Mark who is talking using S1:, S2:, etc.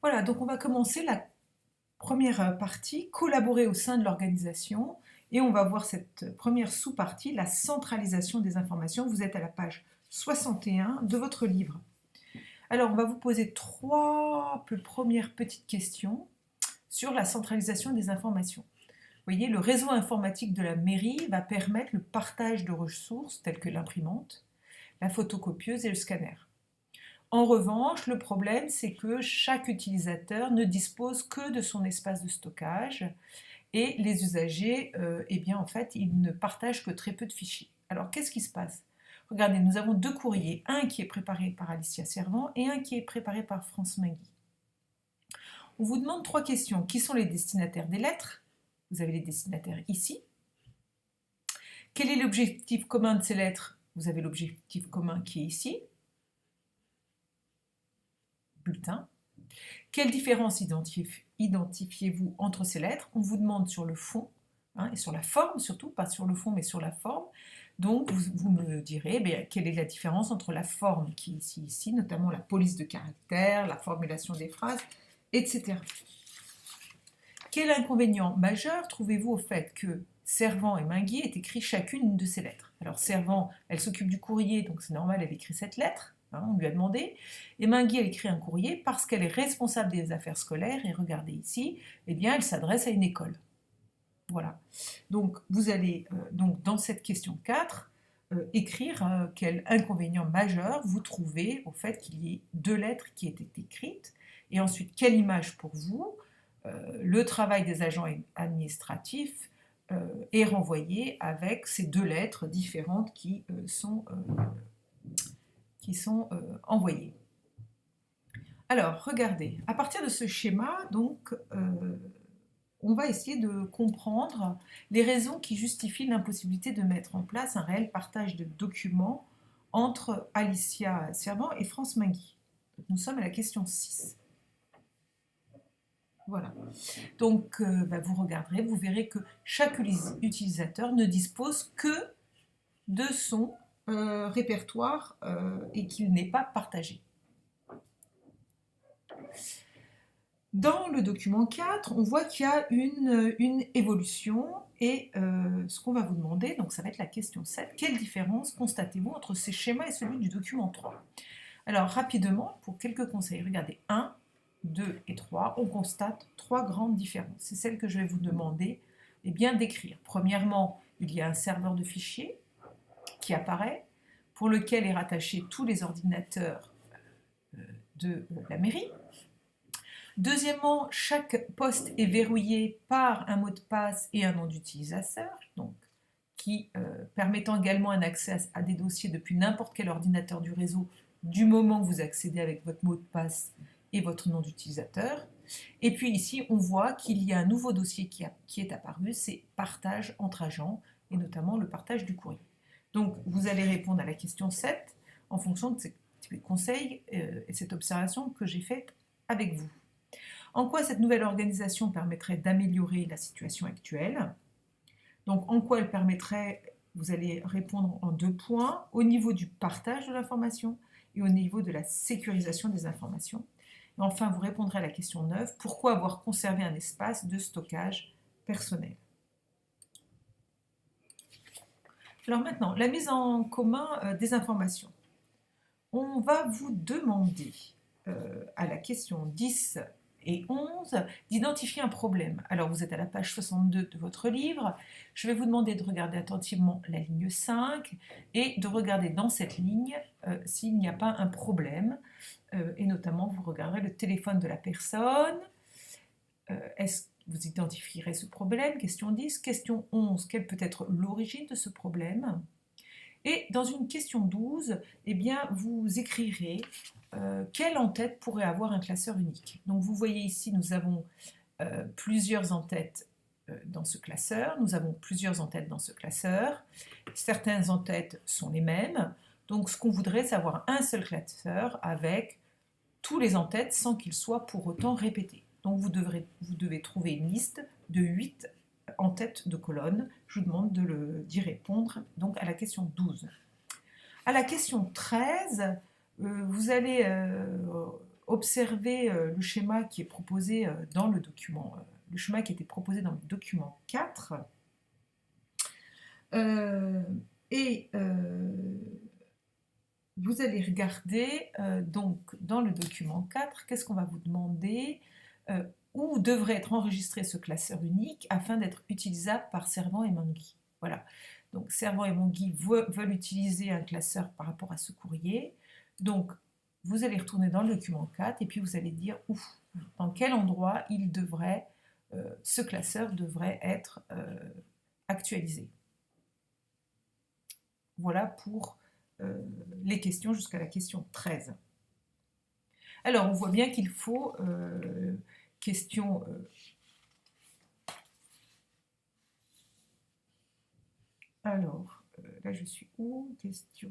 S1: Voilà, donc on va commencer la première partie, collaborer au sein de l'organisation, et on va voir cette première sous-partie, la centralisation des informations. Vous êtes à la page 61 de votre livre. Alors, on va vous poser trois premières petites questions sur la centralisation des informations. Vous voyez, le réseau informatique de la mairie va permettre le partage de ressources telles que l'imprimante, la photocopieuse et le scanner. En revanche, le problème, c'est que chaque utilisateur ne dispose que de son espace de stockage et les usagers, eh bien, en fait, ils ne partagent que très peu de fichiers. Alors, qu'est-ce qui se passe? Regardez, nous avons deux courriers, un qui est préparé par Alicia Servant et un qui est préparé par France Magui. On vous demande trois questions. Qui sont les destinataires des lettres? Vous avez les destinataires ici. Quel est l'objectif commun de ces lettres? Vous avez l'objectif commun qui est ici. Bulletin. Quelle différence identifiez-vous entre ces lettres? On vous demande sur le fond, et sur la forme surtout, pas sur le fond mais sur la forme. Donc vous me direz quelle est la différence entre la forme qui est ici, notamment la police de caractère, la formulation des phrases, etc. Quel inconvénient majeur trouvez-vous au fait que Servant et Magui aient écrit chacune de ces lettres? Alors Servant, elle s'occupe du courrier, donc c'est normal, elle écrit cette lettre. On lui a demandé, et Magui elle écrit un courrier parce qu'elle est responsable des affaires scolaires, et regardez ici, eh bien elle s'adresse à une école. Voilà, donc vous allez donc dans cette question 4 écrire quel inconvénient majeur vous trouvez au fait qu'il y ait deux lettres qui aient été écrites, et ensuite quelle image pour vous le travail des agents administratifs est renvoyé avec ces deux lettres différentes qui sont envoyés. Alors, regardez, à partir de ce schéma, donc, on va essayer de comprendre les raisons qui justifient l'impossibilité de mettre en place un réel partage de documents entre Alicia Servant et France Magui. Nous sommes à la question 6. Voilà. Donc, vous regarderez, vous verrez que chaque utilisateur ne dispose que de son répertoire et qu'il n'est pas partagé. Dans le document 4, on voit qu'il y a une évolution et ce qu'on va vous demander, donc ça va être la question 7, quelle différence constatez-vous entre ces schémas et celui du document 3? Alors rapidement, pour quelques conseils, regardez 1, 2 et 3, on constate trois grandes différences. C'est celles que je vais vous demander d'écrire. Premièrement, il y a un serveur de fichiers qui apparaît, pour lequel est rattaché tous les ordinateurs de la mairie. Deuxièmement, chaque poste est verrouillé par un mot de passe et un nom d'utilisateur, donc qui permettant également un accès à des dossiers depuis n'importe quel ordinateur du réseau du moment que vous accédez avec votre mot de passe et votre nom d'utilisateur. Et puis ici, on voit qu'il y a un nouveau dossier qui est apparu, c'est partage entre agents, et notamment le partage du courrier. Donc, vous allez répondre à la question 7 en fonction de ces conseils et cette observation que j'ai faite avec vous. En quoi cette nouvelle organisation permettrait d'améliorer la situation actuelle? Donc, en quoi elle permettrait, vous allez répondre en 2 points, au niveau du partage de l'information et au niveau de la sécurisation des informations. Et enfin, vous répondrez à la question 9, pourquoi avoir conservé un espace de stockage personnel? Alors maintenant, la mise en commun des informations. On va vous demander à la question 10 et 11 d'identifier un problème. Alors vous êtes à la page 62 de votre livre, je vais vous demander de regarder attentivement la ligne 5 et de regarder dans cette ligne s'il n'y a pas un problème, et notamment vous regarderez le téléphone de la personne. Est-ce que vous identifierez ce problème? Question 10. Question 11, quelle peut être l'origine de ce problème? Et dans une question 12, vous écrirez quelle en-tête pourrait avoir un classeur unique. Donc vous voyez ici, nous avons plusieurs en-têtes dans ce classeur, nous avons plusieurs en-têtes dans ce classeur, certaines en-têtes sont les mêmes, donc ce qu'on voudrait, c'est avoir un seul classeur avec tous les en-têtes sans qu'ils soient pour autant répétés. Donc vous devez trouver une liste de 8 en tête de colonne. Je vous demande d'y répondre donc à la question 12. À la question 13, vous allez observez le schéma qui est proposé dans le document, le schéma qui était proposé dans le document 4. Vous allez regarder donc dans le document 4, qu'est-ce qu'on va vous demander, où devrait être enregistré ce classeur unique afin d'être utilisable par Servant et Mangui. Voilà. Donc Servant et Mangui veulent utiliser un classeur par rapport à ce courrier. Donc vous allez retourner dans le document 4 et puis vous allez dire dans quel endroit ce classeur devrait être actualisé. Voilà pour les questions jusqu'à la question 13. Alors, on voit bien qu'il faut question... alors, là je suis où? Question...